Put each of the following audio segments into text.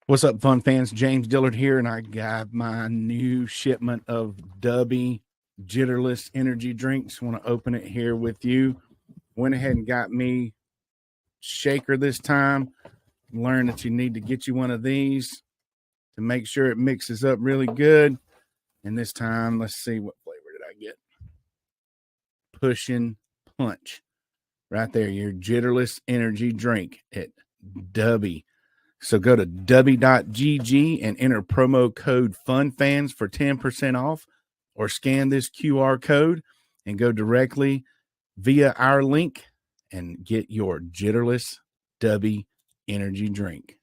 What's up, fun fans? James Dillard here, and I got my new shipment of Dubby Jitterless energy drinks. Want to open it here with you. Went ahead and got me shaker this time. Learned that you need to get you one of these to make sure it mixes up really good. And this time, let's see, what flavor did I get? Pushing Punch. Right there, your Jitterless energy drink at Dubby. So go to dubby.gg and enter promo code FUNFANS for 10% off, or scan this QR code and go directly via our link and get your Jitterless Dubby energy drink.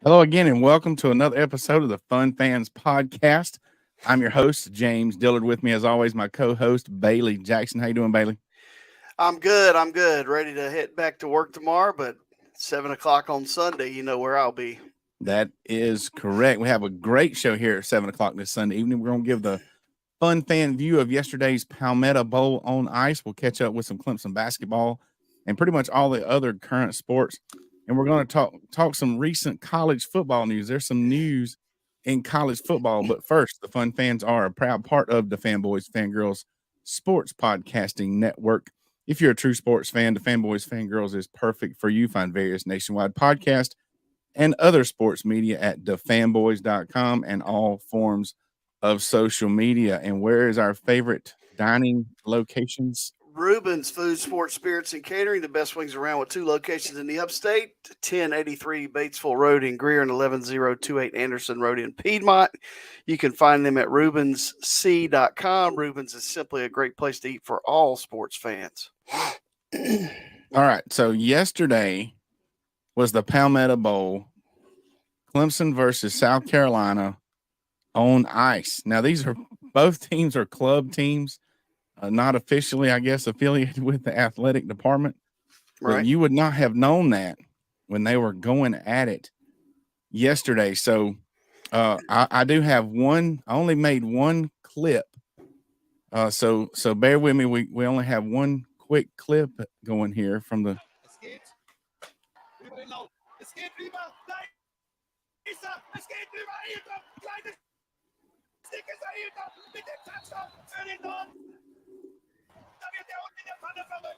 Hello again, and welcome to another episode of the Fun Fans Podcast. I'm your host, James Dillard. With me, as always, my co-host, Bailey Jackson. How you doing, Bailey? I'm good. Ready to head back to work tomorrow, but 7 o'clock on Sunday, you know where I'll be. That is correct. We have a great show here at 7 o'clock this Sunday evening. We're going to give the fun fan view of yesterday's Palmetto Bowl on ice. We'll catch up with some Clemson basketball and pretty much all the other current sports. And we're going to talk some recent college football news. There's some news in college football. But first, the Fun Fans are a proud part of the Fanboys Fangirls Sports Podcasting Network. If you're a true sports fan, the Fanboys Fangirls is perfect for you. Find various nationwide podcasts and other sports media at thefanboys.com and all forms of social media. And where is our favorite dining locations? Reuben's Food, Sports, Spirits, and Catering, the best wings around, with 2 locations in the upstate, 1083 Batesville Road in Greer and 11028 Anderson Road in Piedmont. You can find them at reubensc.com. Reuben's is simply a great place to eat for all sports fans. All right, so yesterday was the Palmetto Bowl, Clemson versus South Carolina on ice. Now, both teams are club teams, not officially, I guess, affiliated with the athletic department. Right. But you would not have known that when they were going at it yesterday. So I do have one. I only made one clip. So bear with me. We only have one quick clip going here from the.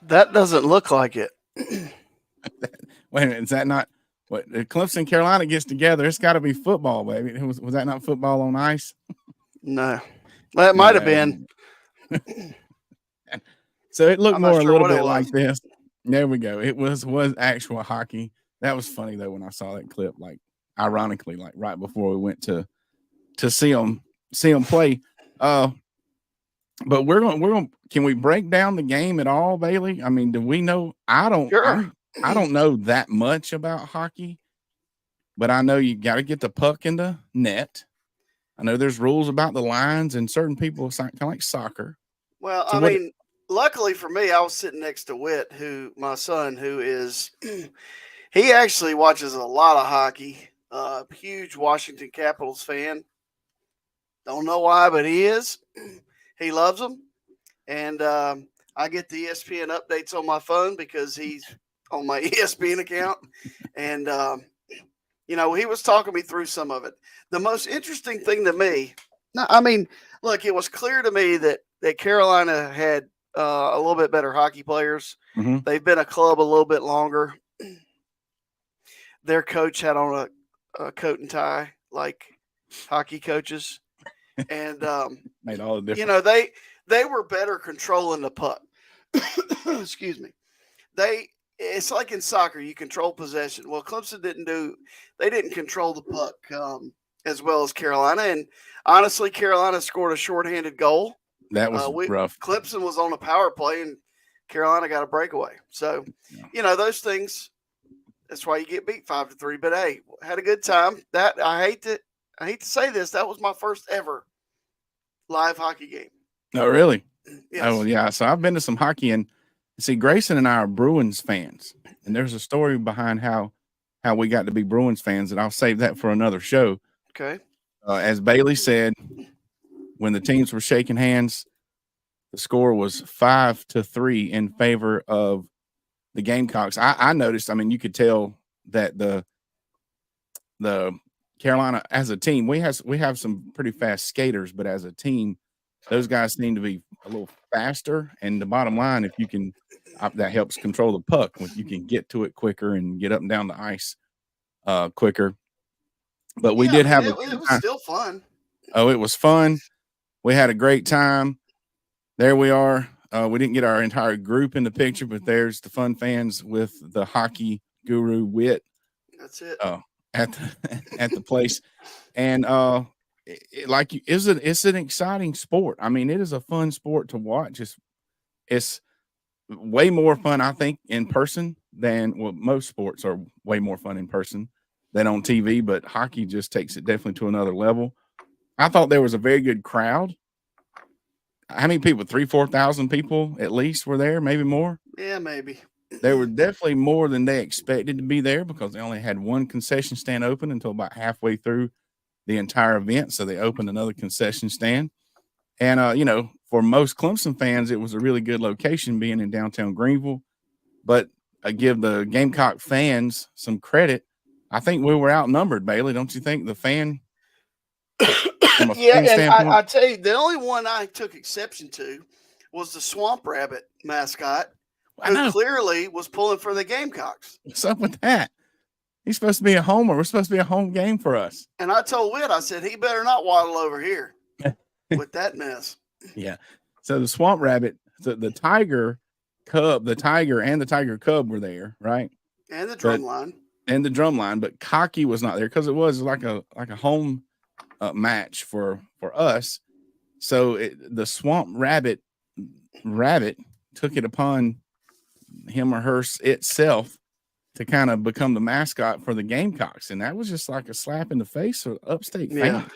That doesn't look like it. Wait a minute, is that not what Clemson Carolina gets together? It's got to be football, baby. Was that not football on ice? No, that might have been. So it looked more a little bit like this. There we go. It was actual hockey. That was funny though when I saw that clip. Like, ironically, like right before we went to see them play. But we're going. Can we break down the game at all, Bailey? I mean, do we know? I don't know that much about hockey, but I know you got to get the puck in the net. I know there's rules about the lines, and certain people kind of like soccer. Well, so I mean, luckily for me, I was sitting next to Whit, my son, he actually watches a lot of hockey. Huge Washington Capitals fan. Don't know why, but he is. He loves them. And I get the ESPN updates on my phone because he's on my ESPN account. And, he was talking me through some of it. The most interesting thing to me, look, it was clear to me that Carolina had a little bit better hockey players. Mm-hmm. They've been a club a little bit longer. Their coach had on a coat and tie like hockey coaches. And made all the difference. They were better controlling the puck. Excuse me. It's like in soccer, you control possession. Well, Clemson didn't control the puck as well as Carolina. And honestly, Carolina scored a shorthanded goal. That was rough. Clemson was on a power play and Carolina got a breakaway. So, those things, that's why you get beat 5-3. But hey, had a good time. I hate to say this, that was my first ever live hockey game. Oh, really? Yes. Oh, yeah. So I've been to some hockey, and see, Grayson and I are Bruins fans, and there's a story behind how we got to be Bruins fans, and I'll save that for another show. Okay. As Bailey said, when the teams were shaking hands, the score was 5-3 in favor of the Gamecocks. I noticed. I mean, you could tell that the Carolina as a team, we have some pretty fast skaters, but as a team, those guys seem to be a little faster. And the bottom line, if you can, that helps control the puck. When you can get to it quicker and get up and down the ice quicker. But we did have it was still fun. Oh, it was fun. We had a great time. There we are. We didn't get our entire group in the picture, but there's the fun fans with the hockey guru Wit. That's it. At the place, and it's an exciting sport. I mean, it is a fun sport to watch. It's way more fun, I think, in person than most sports are way more fun in person than on TV. But hockey just takes it definitely to another level. I thought there was a very good crowd. How many people? 3,000-4,000 people at least were there, maybe more. Yeah, maybe. There were definitely more than they expected to be there because they only had one concession stand open until about halfway through the entire event. So they opened another concession stand. And, for most Clemson fans, it was a really good location being in downtown Greenville. But I give the Gamecock fans some credit. I think we were outnumbered, Bailey. Don't you think? The fan. Yeah, and I tell you, the only one I took exception to was the Swamp Rabbit mascot, who clearly was pulling for the Gamecocks. What's up with that? He's supposed to be a homer. We're supposed to be a home game for us. And I told Whit, I said, he better not waddle over here with that mess. Yeah. So the Swamp Rabbit, the Tiger Cub, the Tiger and the Tiger Cub were there, right? And the drum line. And the drum line, but Cocky was not there because it was like a home match for us. So the Swamp Rabbit took it upon him or her itself to kind of become the mascot for the Gamecocks, and that was just like a slap in the face of upstate fans.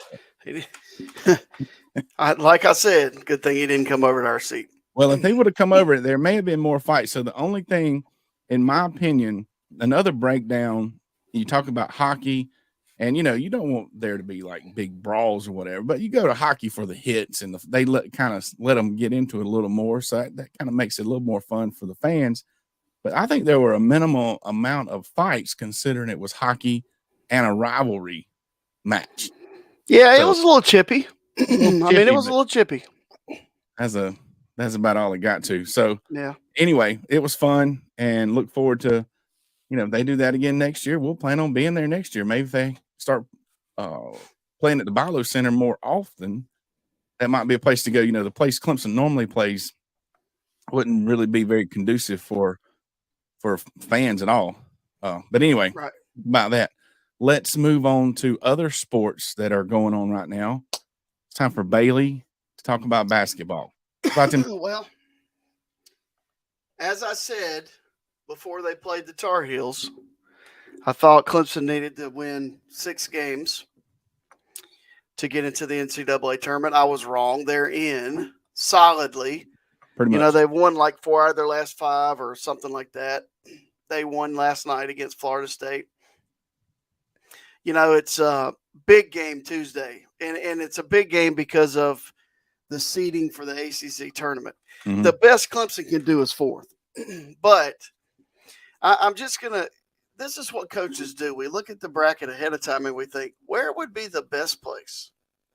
Like I said, good thing he didn't come over to our seat. Well, if they would have come over, there may have been more fights. So the only thing, in my opinion, another breakdown, you talk about hockey, and you don't want there to be like big brawls or whatever, but you go to hockey for the hits, and they let them get into it a little more, so that kind of makes it a little more fun for the fans. But I think there were a minimal amount of fights considering it was hockey and a rivalry match. Yeah, it was a little chippy. It was a little chippy. That's about all it got to. So yeah. Anyway, it was fun, and look forward to, if they do that again next year, we'll plan on being there next year. Maybe if they start playing at the Bilo Center more often, that might be a place to go. The place Clemson normally plays wouldn't really be very conducive for fans at all. But anyway, right. About that, let's move on to other sports that are going on right now. It's time for Bailey to talk about basketball. Well, as I said before they played the Tar Heels, I thought Clemson needed to win 6 games to get into the NCAA tournament. I was wrong. They're in solidly. Pretty much. They've won like 4 out of their last 5 or something like that. They won last night against Florida State. It's a big game Tuesday, and it's a big game because of the seeding for the ACC tournament. Mm-hmm. The best Clemson can do is 4th. But I'm just going to – this is what coaches do. We look at the bracket ahead of time, and we think, where would be the best place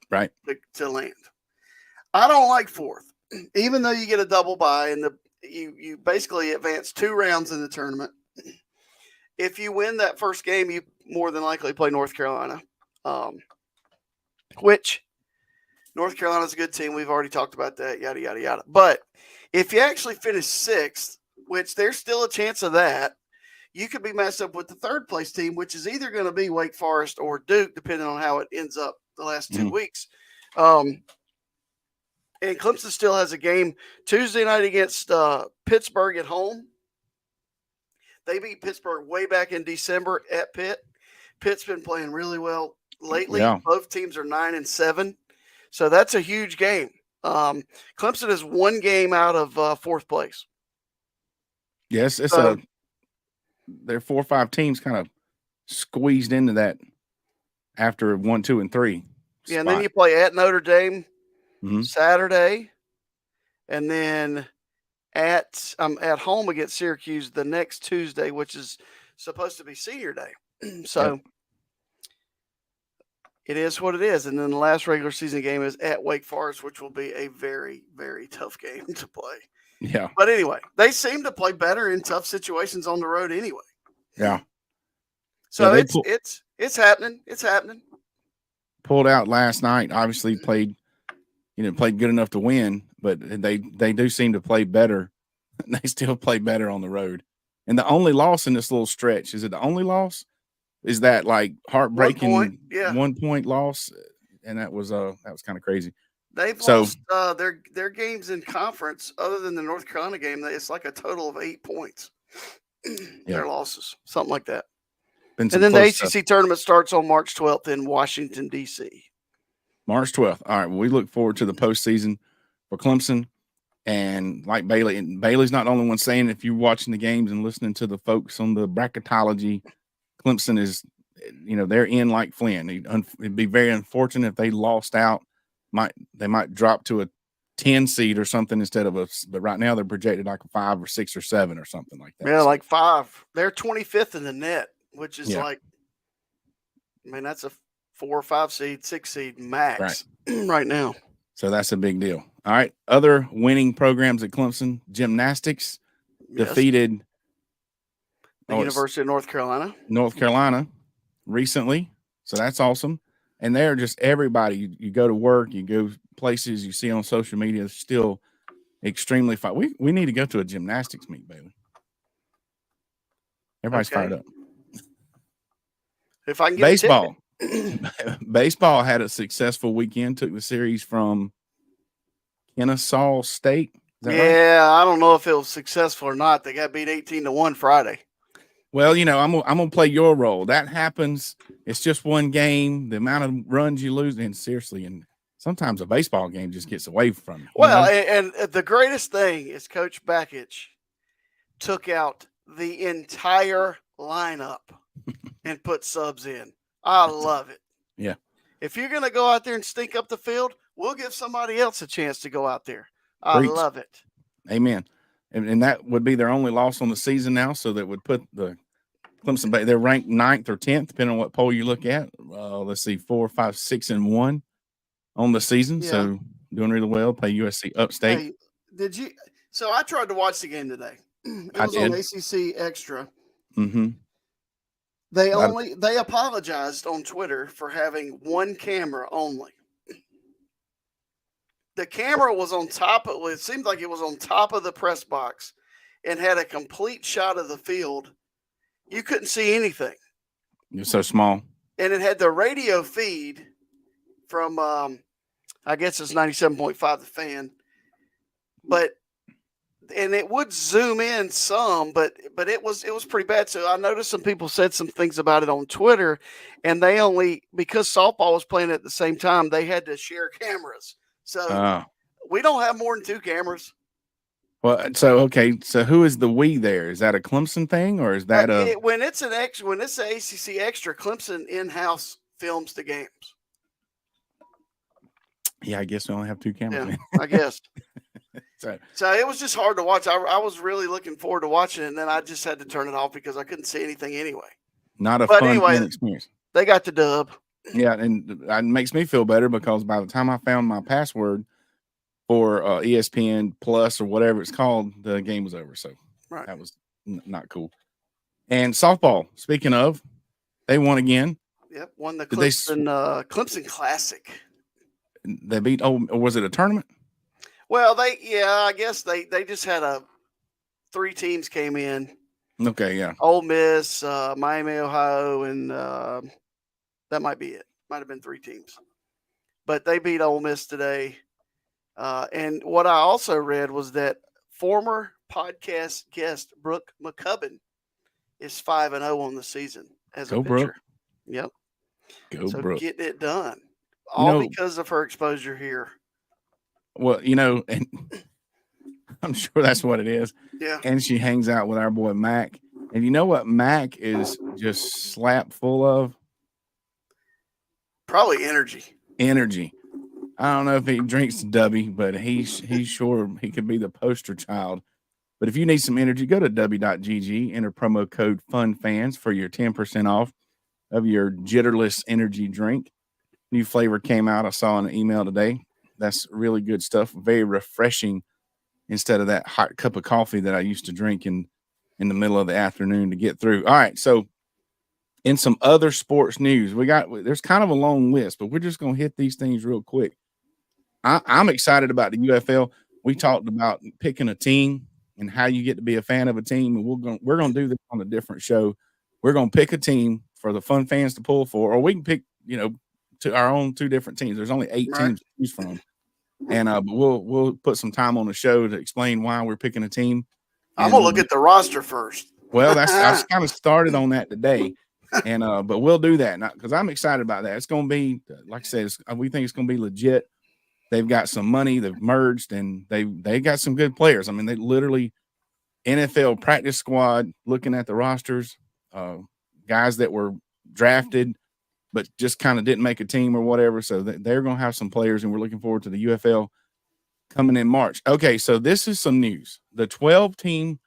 right to land? I don't like 4th. Even though you get a double bye and you basically advance 2 rounds in the tournament. If you win that first game, you more than likely play North Carolina, which North Carolina's a good team. We've already talked about that, yada, yada, yada. But if you actually finish 6th, which there's still a chance of that, you could be matched up with the 3rd place team, which is either going to be Wake Forest or Duke, depending on how it ends up the last 2 weeks. And Clemson still has a game Tuesday night against Pittsburgh at home. They beat Pittsburgh way back in December at Pitt. Pitt's been playing really well lately. Yeah. Both teams are 9-7. So that's a huge game. Clemson is 1 game out of 4th place. Yes, there are 4 or 5 teams kind of squeezed into that after 1, 2, and 3. Yeah, and then you play at Notre Dame Saturday, and then at home against Syracuse the next Tuesday, which is supposed to be senior day. So It is what it is. And then the last regular season game is at Wake Forest, which will be a very, very tough game to play. Yeah. But anyway, they seem to play better in tough situations on the road anyway. Yeah. So it's happening. It's happening. Pulled out last night. Obviously played good enough to win, but they do seem to play better. They still play better on the road. And the only loss in this little stretch, is it the only loss? Is that like heartbreaking 1 point loss? And that was kind of crazy. They've lost their games in conference, other than the North Carolina game. It's like a total of 8 points. Their losses, something like that. And then the ACC tournament starts on March 12th in Washington, D.C. March 12th. All right. Well, we look forward to the postseason for Clemson. And like Bailey, and Bailey's not the only one saying, if you're watching the games and listening to the folks on the bracketology, Clemson is, they're in like Flynn. It'd be very unfortunate if they lost out. They might drop to a 10 seed or something instead of but right now they're projected like a 5 or 6 or 7 or something like that. Yeah, like 5. They're 25th in the net, which is that's a 4 or 5 seed, 6 seed max right now. So that's a big deal. All right. Other winning programs at Clemson, gymnastics defeated the University of North Carolina recently. So that's awesome. And they're just everybody. You go to work, you go places, you see on social media, it's still extremely fun. We need to go to a gymnastics meet, Bailey. Everybody's fired up. If I can get baseball. Baseball had a successful weekend, took the series from Kennesaw State. Is that right? I don't know if it was successful or not. They got beat 18-1 Friday. Well, I'm gonna play your role. That happens. It's just one game. The amount of runs you lose, and seriously, and sometimes a baseball game just gets away from you. Well, and the greatest thing is Coach Bakich took out the entire lineup and put subs in. I love it. Yeah. If you're going to go out there and stink up the field, we'll give somebody else a chance to go out there. I love it. Amen. And that would be their only loss on the season now, so that would put the Clemson Bay, they're ranked 9th or 10th, depending on what poll you look at. Let's see, 4, 5, 6-1 on the season. Yeah. So doing really well. Play USC upstate. Hey, did you? So I tried to watch the game today. It was on ACC Extra. Mm-hmm. They apologized on Twitter for having one camera only. The camera was on top of it. Seemed like it was on top of the press box and had a complete shot of the field. You couldn't see anything. You're so small. And it had the radio feed from, I guess it's 97.5 The Fan. And it would zoom in some, but it was pretty bad. So I noticed some people said some things about it on Twitter, and they only, because softball was playing at the same time, they had to share cameras. So we don't have more than 2 cameras. Well, so who is the we there? Is that a Clemson thing, or is that when it's an ACC Extra, Clemson in-house films the games. Yeah, I guess we only have 2 cameras. Yeah, I guess. So it was just hard to watch. I was really looking forward to watching it, and then I just had to turn it off because I couldn't see anything anyway. Not a fun experience. They got the dub. Yeah, and it makes me feel better because by the time I found my password for ESPN Plus or whatever it's called, the game was over. So that was not cool. And softball, speaking of, they won again. Yep, won the Clemson Classic. They beat, or was it a tournament? Well, I guess they just had 3 teams came in. Okay, yeah. Ole Miss, Miami, Ohio, and that might be it. Might have been 3 teams. But they beat Ole Miss today. And what I also read was that former podcast guest Brooke McCubbin is 5-0 on the season as a pitcher. Brooke. Yep. Go Brooke. Getting it done. All because of her exposure here. Well, and I'm sure that's what it is. Yeah. And she hangs out with our boy Mac. And you know what Mac is just slap full of? Probably energy. I don't know if he drinks Dubby, but he's sure he could be the poster child. But if you need some energy, go to w.gg, enter promo code FUNFANS for your 10% off of your jitterless energy drink. new flavor came out. I saw in an email today. That's really good stuff. Very refreshing instead of that hot cup of coffee that I used to drink in the middle of the afternoon to get through. All right, so in some other sports news, there's kind of a long list, but we're just going to hit these things real quick. I'm excited about the UFL. We talked about picking a team and how you get to be a fan of a team, and we're gonna do this on a different show. We're gonna pick a team for the fun fans to pull for, or we can pick, to our own two different teams. There's only 8 teams to choose from, and but we'll put some time on the show to explain why we're picking a team. I'm gonna look at the roster first. Well, I kind of started on that today, and but we'll do that because I'm excited about that. It's gonna be, like I said, we think it's gonna be legit. They've got some money. They've merged, and they got some good players. I mean, they literally NFL practice squad. Looking at the rosters, guys that were drafted but just kind of didn't make a team or whatever. So they're going to have some players, and we're looking forward to the UFL coming in March. Okay, so this is some news. The 12-team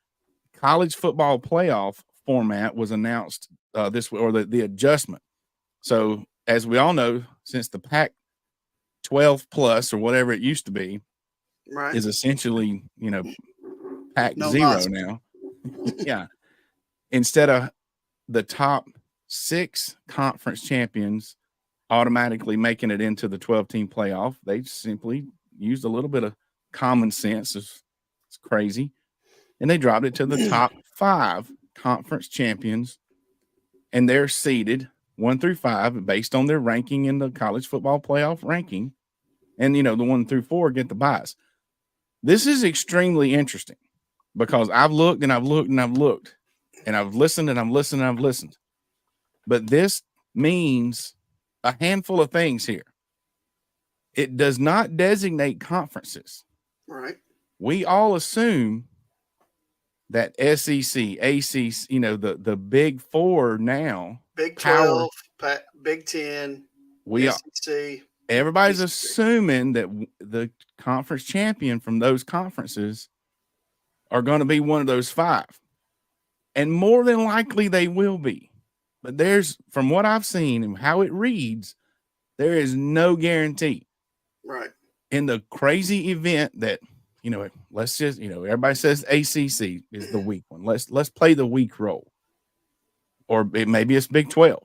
college football playoff format was announced this week, or the adjustment. So as we all know, since the Pac 12 plus or whatever it used to be is essentially, Pac zero now. Yeah. Instead of the top 6 conference champions automatically making it into the 12-team playoff, they simply used a little bit of common sense. It's crazy. And they dropped it to the top 5 conference champions, and they're seeded 1 through 5 based on their ranking in the college football playoff ranking. And, the 1 through 4 get the buys. This is extremely interesting because I've looked and I've looked and I've looked, and I've listened and I've listened and I've listened. But this means a handful of things here. It does not designate conferences. Right. We all assume that SEC, ACC, the big 4 now. Big 12, Big 10, SEC. Everybody's assuming that the conference champion from those conferences are going to be one of those 5. And more than likely they will be. But from what I've seen and how it reads, there is no guarantee. Right. In the crazy event that, let's just, everybody says ACC is the weak one. Let's play the weak role. Or maybe it's Big 12.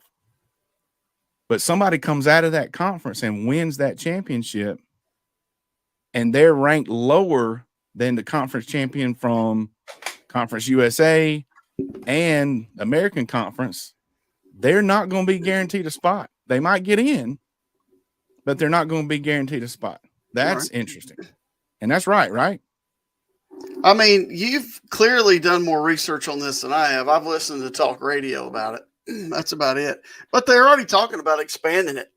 But somebody comes out of that conference and wins that championship, and they're ranked lower than the conference champion from Conference USA and American Conference. They're not going to be guaranteed a spot. They might get in, but they're not going to be guaranteed a spot. That's interesting. And that's right? I mean, you've clearly done more research on this than I have. I've listened to talk radio about it. That's about it. But they're already talking about expanding it.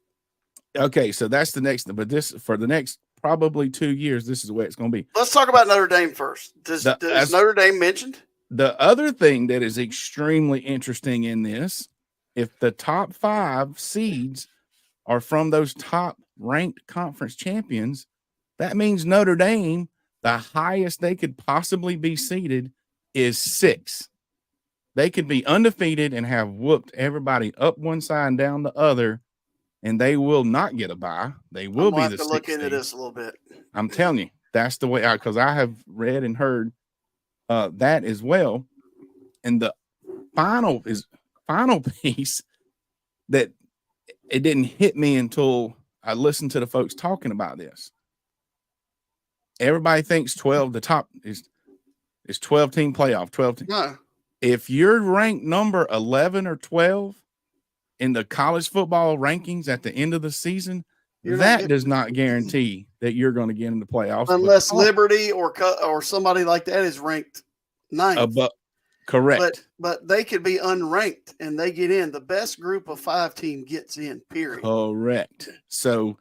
Okay, so that's the next. But for the next probably 2 years, this is the way it's going to be. Let's talk about Notre Dame first. Is Notre Dame mentioned? The other thing that is extremely interesting in this, if the top 5 seeds are from those top ranked conference champions, that means Notre Dame, the highest they could possibly be seeded is 6. They could be undefeated and have whooped everybody up one side and down the other, and they will not get a bye. They will be the 6th. Look into this a little bit. I'm telling you, that's the way because I have read and heard that as well. And the final piece that it didn't hit me until I listened to the folks talking about this. Everybody thinks 12, the top is 12-team playoff, 12-team. No. If you're ranked number 11 or 12 in the college football rankings at the end of the season, that does not guarantee that you're going to get in the playoffs. Unless Liberty or somebody like that is ranked 9th. Correct. But they could be unranked and they get in. The best group of 5 team gets in, period. Correct. So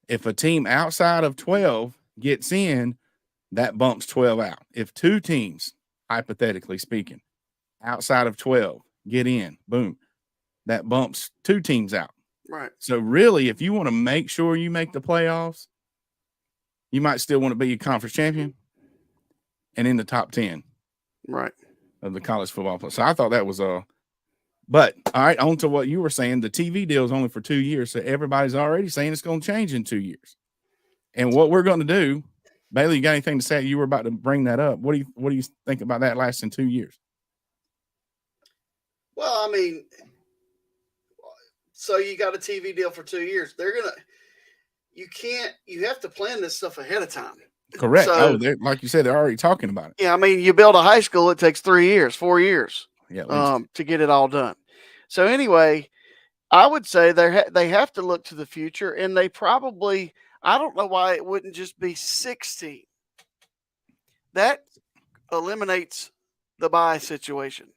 if a team outside of 12 gets in, that bumps 12 out. If 2 teams, hypothetically speaking, outside of 12 get in, boom, that bumps 2 teams out. Right. So really, if you want to make sure you make the playoffs, you might still want to be a conference champion and in the top 10. Right. Of the college football play. So I thought that was But all right, on to what you were saying. The TV deal is only for 2 years, so everybody's already saying it's going to change in 2 years. And what we're going to do, Bailey, you got anything to say? You were about to bring that up. What do you think about that lasting 2 years? Well, I mean, so you got a TV deal for 2 years. You have to plan this stuff ahead of time. Correct. So, like you said, they're already talking about it. Yeah, I mean, you build a high school, it takes 3 years, 4 years, Yeah, to get it all done. So anyway, I would say they have to look to the future, and they probably, I don't know why it wouldn't just be 16. That eliminates the bye situation.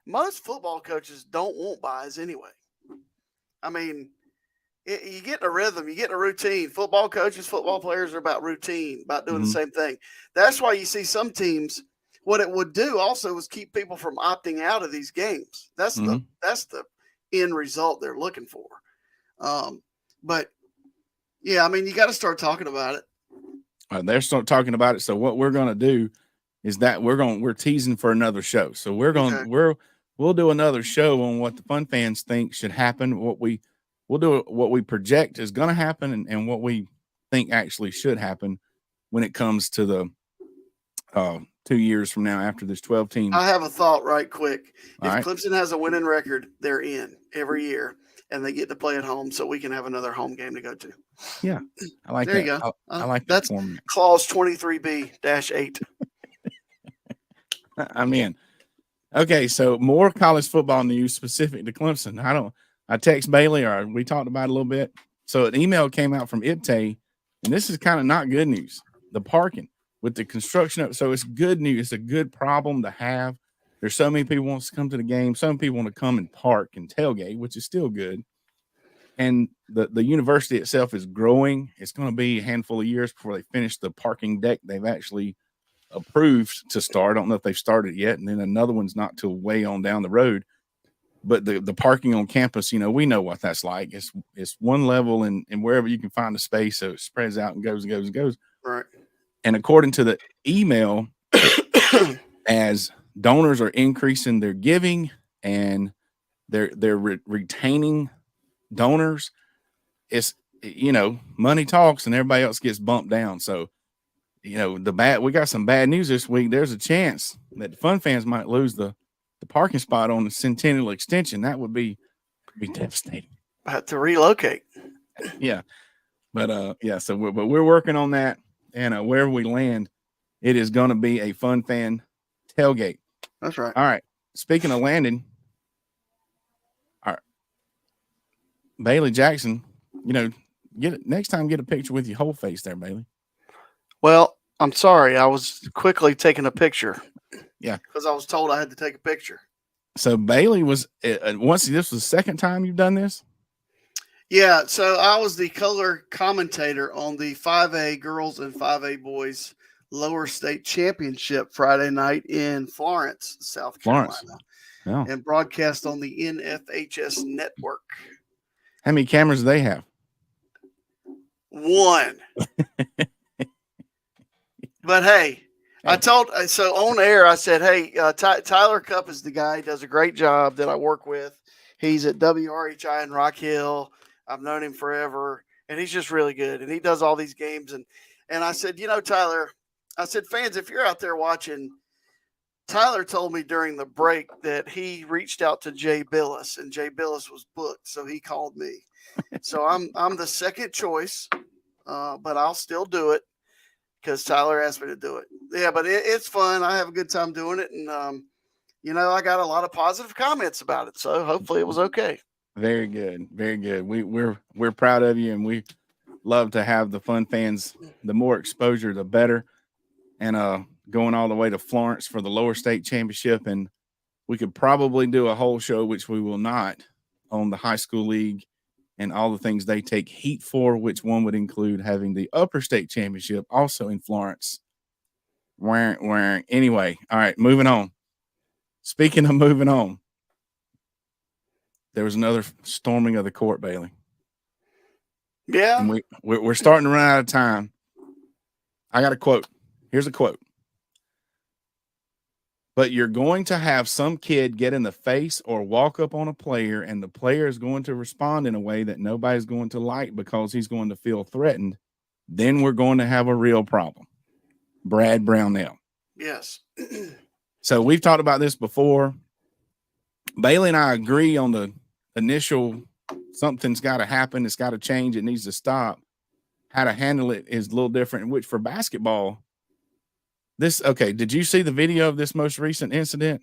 Most football coaches don't want buys anyway. I mean, you get in a rhythm, you get in a routine. Football coaches, football players are about routine, about doing the same thing. That's why you see some teams. What it would do also is keep people from opting out of these games. That's the end result they're looking for. But yeah, I mean, you got to start talking about it. They're start talking about it. So what we're going to do is that we're teasing for another show. So we'll do another show on what the Fun Fans think should happen. We'll do what we project is going to happen and what we think actually should happen when it comes to the 2 years from now after this 12 team. I have a thought right quick. All right. Clemson has a winning record, they're in every year, and they get to play at home, so we can have another home game to go to. Yeah, I like there that. You go. I like that's format. Clause 23B-8. I'm in. Okay, so more college football news specific to Clemson. I text Bailey, or we talked about it a little bit. So an email came out from IPTAY, and this is kind of not good news. The parking with the construction. So it's good news. It's a good problem to have. There's so many people who want to come to the game. Some people want to come and park and tailgate, which is still good. And the university itself is growing. It's going to be a handful of years before they finish the parking deck they've actually approved to start. I don't know if they've started yet. And then another one's not till way on down the road. But the parking on campus, we know what that's like. It's one level and wherever you can find a space, so it spreads out and goes and goes and goes. Right. And according to the email, as donors are increasing their giving and they're retaining donors, it's money talks and everybody else gets bumped down. So we got some bad news this week. There's a chance that the Fun Fans might lose the parking spot on the Centennial Extension. That would be devastating. Have to relocate. Yeah, but so we're working on that, and wherever we land, it is going to be a Fun Fan tailgate. That's right. All right. Speaking of landing, all right, Bailey Jackson, next time get a picture with your whole face there, Bailey. Well, I'm sorry, I was quickly taking a picture. Yeah, because I was told I had to take a picture. So Bailey was this was the second time you've done this? Yeah, so I was the color commentator on the 5A girls and 5A boys lower state championship Friday night in Florence, South Carolina. Yeah. And broadcast on the NFHS network. How many cameras do they have? One. But hey, so on air, I said, hey, Tyler Cupp is the guy. He does a great job that I work with. He's at WRHI in Rock Hill. I've known him forever, and he's just really good. And he does all these games. And I said, Tyler, I said, fans, if you're out there watching, Tyler told me during the break that he reached out to Jay Billis, and Jay Billis was booked, so he called me. So I'm the second choice, but I'll still do it because Tyler asked me to do it. Yeah, but it's fun. I have a good time doing it, and I got a lot of positive comments about it, so hopefully it was okay. Very good, very good. We're proud of you, and we love to have the Fun Fans. The more exposure, the better. And going all the way to Florence for the lower state championship, and we could probably do a whole show, which we will not, on the high school league and all the things they take heat for, which one would include having the upper state championship also in Florence. Anyway, all right, moving on. Speaking of moving on, there was another storming of the court, Bailey. Yeah. And we're starting to run out of time. I got a quote. Here's a quote. But you're going to have some kid get in the face or walk up on a player, and the player is going to respond in a way that nobody's going to like because he's going to feel threatened. Then we're going to have a real problem. Brad Brownell. Yes. So we've talked about this before. Bailey and I agree on the initial something's got to happen. It's got to change. It needs to stop. How to handle it is a little different, which for basketball, did you see the video of this most recent incident?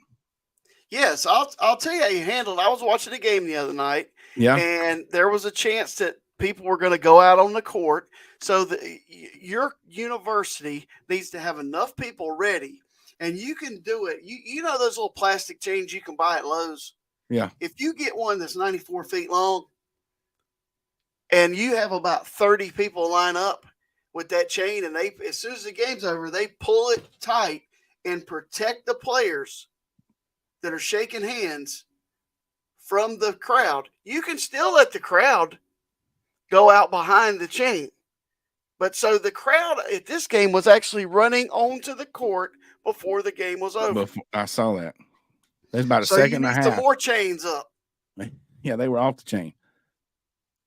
Yes, I'll tell you how you handled it. I was watching a game the other night, and there was a chance that people were going to go out on the court. So your university needs to have enough people ready, and you can do it. You know those little plastic chains you can buy at Lowe's? Yeah. If you get one that's 94 feet long, and you have about 30 people line up with that chain, and as soon as the game's over, they pull it tight and protect the players that are shaking hands from the crowd. You can still let the crowd go out behind the chain. But so the crowd at this game was actually running onto the court before the game was over. I saw that. There's about a second and a half. Some more chains up. Yeah, they were off the chain.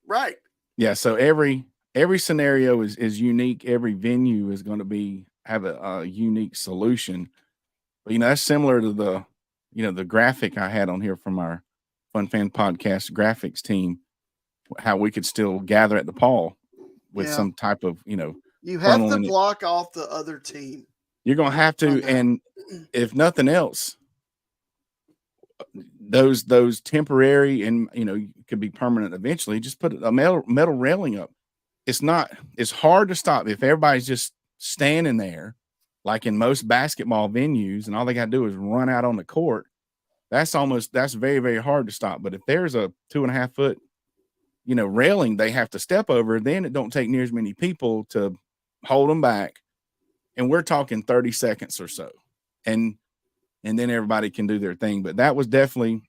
Right. Yeah, so every scenario is unique. Every venue is going to have a unique solution. But that's similar to the graphic I had on here from our Fun Fan Podcast graphics team, how we could still gather at the Paul with some type of you have to block off the other team. You're going to have to, and if nothing else, those temporary and could be permanent eventually. Just put a metal railing up. It's hard to stop if everybody's just standing there, like in most basketball venues, and all they got to do is run out on the court. That's very, very hard to stop. But if there's a 2.5 foot, railing they have to step over, then it don't take near as many people to hold them back. And we're talking 30 seconds or so. And then everybody can do their thing. But that was definitely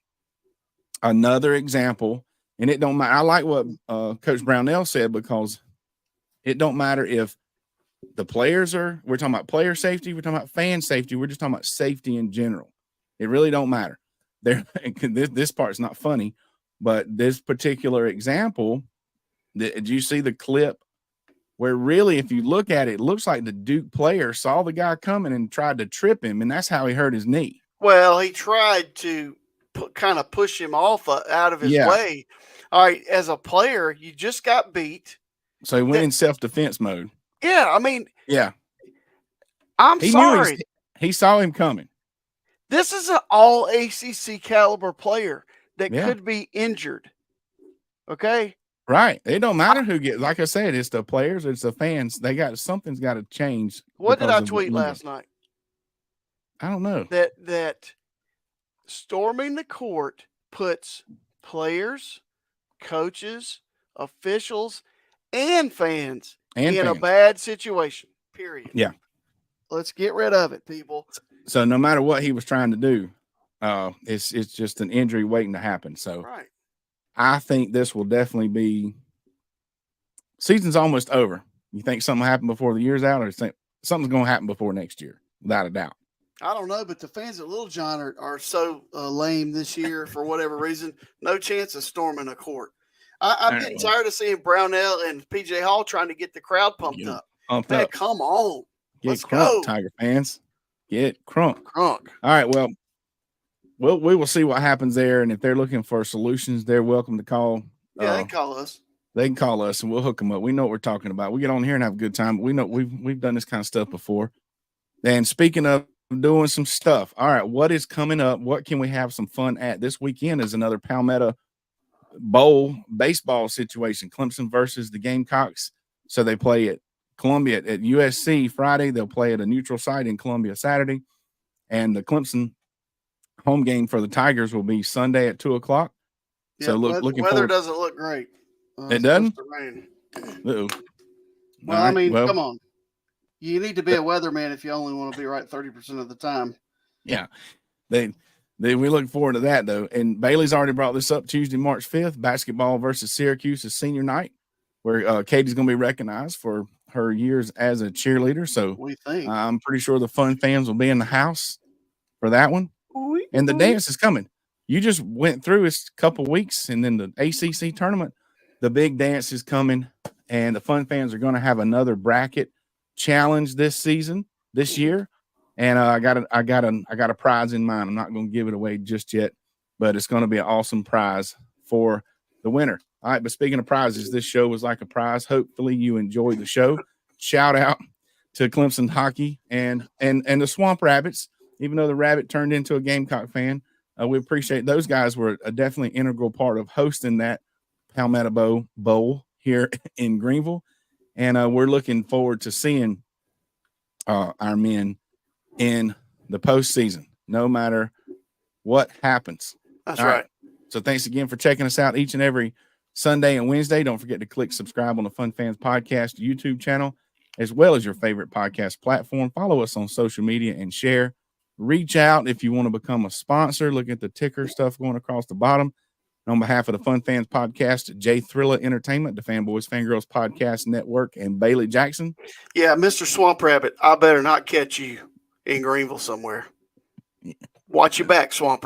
another example. And it don't matter. I like what Coach Brownell said, because it don't matter if the players we're talking about player safety, we're talking about fan safety, we're just talking about safety in general. It really don't matter. This part's not funny, but this particular example, did you see the clip where really, if you look at it, it looks like the Duke player saw the guy coming and tried to trip him, and that's how he hurt his knee. Well, he tried to kind of push him off out of his way. All right, as a player, you just got beat. So he went in self-defense mode. Yeah, I mean. Yeah. He sorry. He saw him coming. This is an all ACC caliber player that could be injured. Okay? Right. It don't matter who gets, like I said, it's the players, it's the fans. Something's got to change. What did I tweet last night? I don't know. That storming the court puts players, coaches, officials, and fans in a bad situation. Period. Yeah. Let's get rid of it, people. So no matter what he was trying to do, it's just an injury waiting to happen. So right. I think this will definitely be season's almost over. You think something will happen before the year's out, or think something's going to happen before next year, without a doubt? I don't know, but the fans at Little John are so lame this year for whatever reason. No chance of storming a court. I'm getting tired of seeing Brownell and PJ Hall trying to get the crowd pumped up. Man, come on. Let's go, Tiger fans. Get crunk. All right, well, we will see what happens there, and if they're looking for solutions, they're welcome to call. Yeah, they can call us. They can call us, and we'll hook them up. We know what we're talking about. We get on here and have a good time. We know we've done this kind of stuff before. And speaking of doing some stuff, all right, what is coming up? What can we have some fun at? This weekend is another Palmetto Bowl baseball situation. Clemson versus the Gamecocks. So they play at Columbia at UofSC Friday. They'll play at a neutral site in Columbia Saturday. And the Clemson home game for the Tigers will be Sunday at 2:00. Yeah, so looking weather forward. Doesn't look great. It doesn't? Rain. Uh-oh. Well, I mean, come on. You need to be a weatherman if you only want to be right 30% of the time. Yeah. We look forward to that, though. And Bailey's already brought this up. Tuesday, March 5th, basketball versus Syracuse is senior night, where Katie's going to be recognized for her years as a cheerleader. So we think. I'm pretty sure the fun fans will be in the house. for that one. And the dance is coming. You just went through it's a couple weeks, and then the ACC tournament, the big dance is coming, and the Fun Fans are going to have another bracket challenge this year. And I got a prize in mind. I'm not going to give it away just yet, but it's going to be an awesome prize for the winner. All right, but speaking of prizes, this show was like a prize. Hopefully you enjoyed the show. Shout out to Clemson Hockey and the Swamp Rabbits. Even though the Rabbit turned into a Gamecock fan, we appreciate those guys were a definitely integral part of hosting that Palmetto Bowl here in Greenville. And we're looking forward to seeing our men in the postseason, no matter what happens. That's right. So thanks again for checking us out each and every Sunday and Wednesday. Don't forget to click subscribe on the Fun Fans Podcast YouTube channel, as well as your favorite podcast platform. Follow us on social media and share. Reach out if you want to become a sponsor. Look at the ticker stuff going across the bottom. And on behalf of the Fun Fans Podcast, Jay Thrilla Entertainment, the Fanboys Fangirls Podcast Network, and Bailey Jackson. Yeah, Mr. Swamp Rabbit, I better not catch you in Greenville somewhere. Watch your back, Swamp Rabbit.